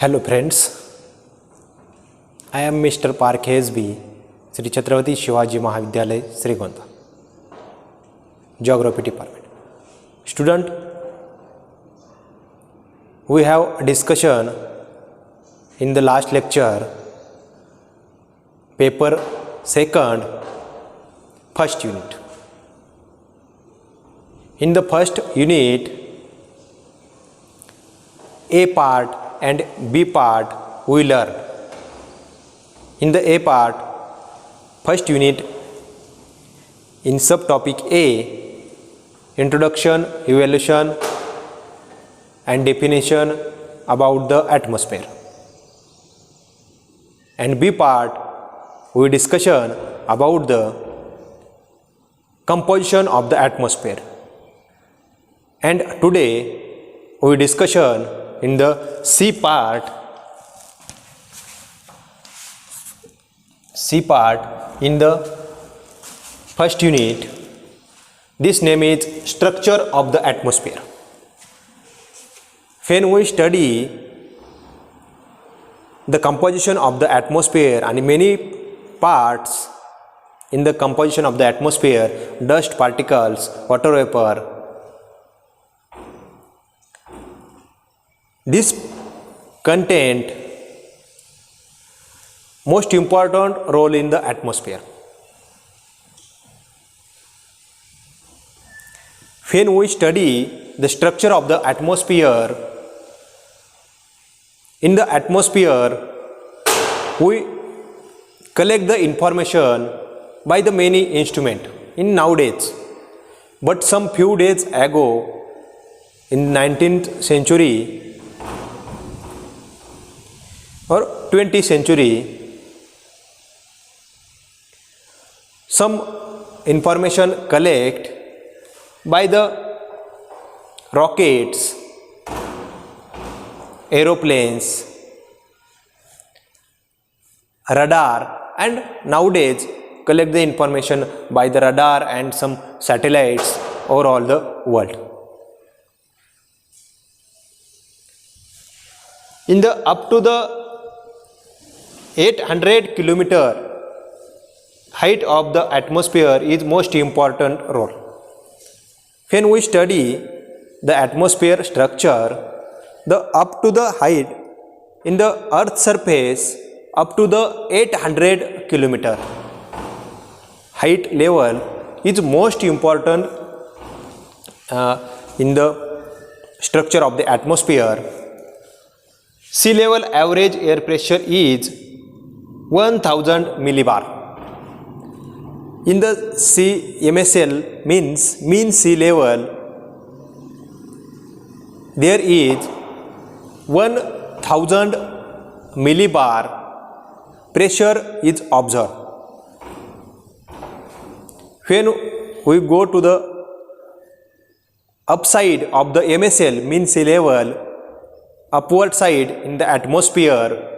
Hello friends, I am Mr. Parkhes B, Sri Chhatrapati Shivaji Mahavidyalaya, Srigonda, Geography Department. Student, we have a discussion in the last lecture, paper second, first unit. In the first unit, A part and B part we learn. In the A part, first unit, in subtopic A, introduction, evaluation and definition about the atmosphere. And B part, we discussion about the composition of the atmosphere. And today we discussion in the C part in the first unit. This name is structure of the atmosphere. When we study the composition of the atmosphere and many parts in the composition of the atmosphere, dust particles, water vapor, this content most important role in the atmosphere. When we study the structure of the atmosphere, in the atmosphere we collect the information by the many instruments in nowadays, but some few days ago in 19th century or 20th century, some information collect by the rockets, aeroplanes, radar, and nowadays collect the information by the radar and some satellites over all the world. In the up to the 800 kilometer height of the atmosphere is most important role. When we study the atmosphere structure, the up to the height in the earth surface up to the 800 kilometer height level is most important in the structure of the atmosphere. Sea level average air pressure is 1000 millibar. In the MSL means mean sea level, there is 1000 millibar pressure is observed. When we go to the upside of the MSL mean sea level, upward side in the atmosphere,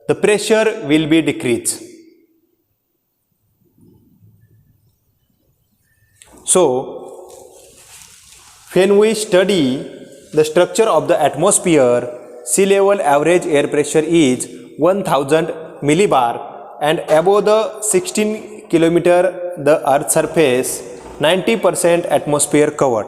the pressure will be decreased. So, when we study the structure of the atmosphere, sea level average air pressure is 1000 millibar, and above the 16 kilometer the earth surface, 90% atmosphere covered.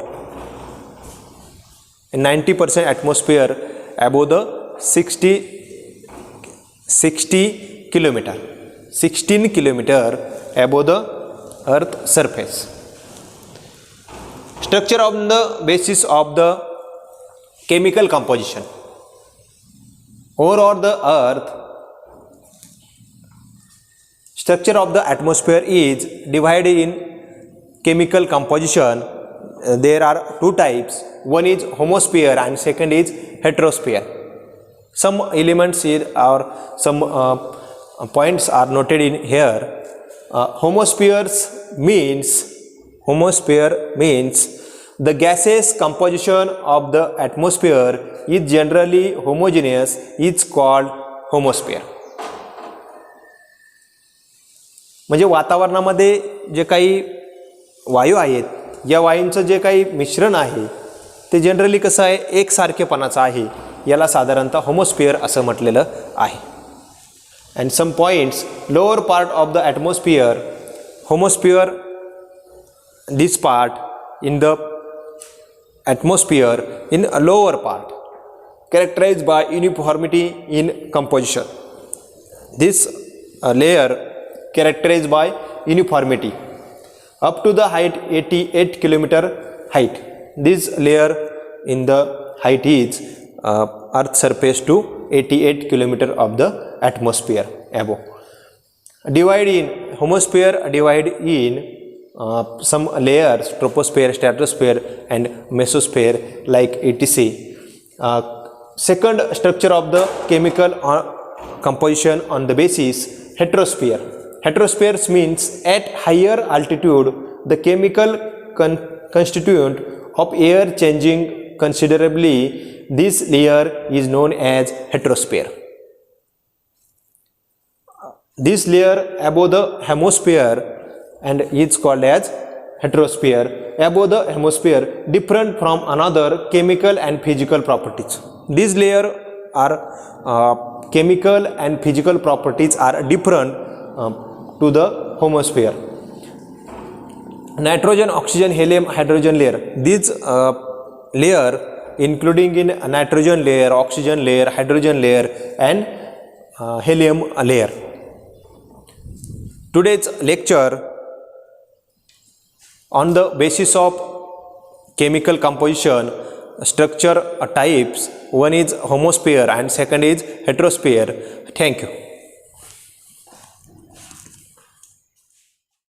90% atmosphere above the 16 kilometer above the earth surface. Structure on the basis of the chemical composition. Overall the earth, structure of the atmosphere is divided in chemical composition. There are two types. One is homosphere and second is heterosphere. Some elements here or some points are noted in here. Homosphere means the gaseous composition of the atmosphere is generally homogeneous, is called homosphere. म्हणजे वातावरणामध्ये जे काही वायू आहेत, या वायूंचं जे काही मिश्रण आहे ते जनरली कसं आहे, एकसारखेपणाचं आहे. याला साधारणतः होमोस्फिअर असं म्हटलेलं आहे. And some points, lower part of the atmosphere, homosphere, this part in the atmosphere in a lower part characterized by uniformity in composition. This layer characterized by uniformity up to the height 88 kilometer height. This layer in the height is earth surface to 88 kilometer of the atmosphere above. Divide in homosphere, divide in some layers, troposphere, stratosphere and mesosphere like etc. Second structure of the chemical composition on the basis heterosphere. Heterospheres means at higher altitude the chemical constituent of air changing considerably. This layer is known as heterosphere. This layer above the hemisphere and is called as heterosphere. Above the hemisphere different from another chemical and physical properties. These layers are chemical and physical properties are different to the homosphere. Nitrogen, oxygen, helium, hydrogen layer. These layer including in nitrogen layer, oxygen layer, hydrogen layer and helium layer. Today's lecture on the basis of chemical composition, structure types, one is homosphere and second is heterosphere. Thank you.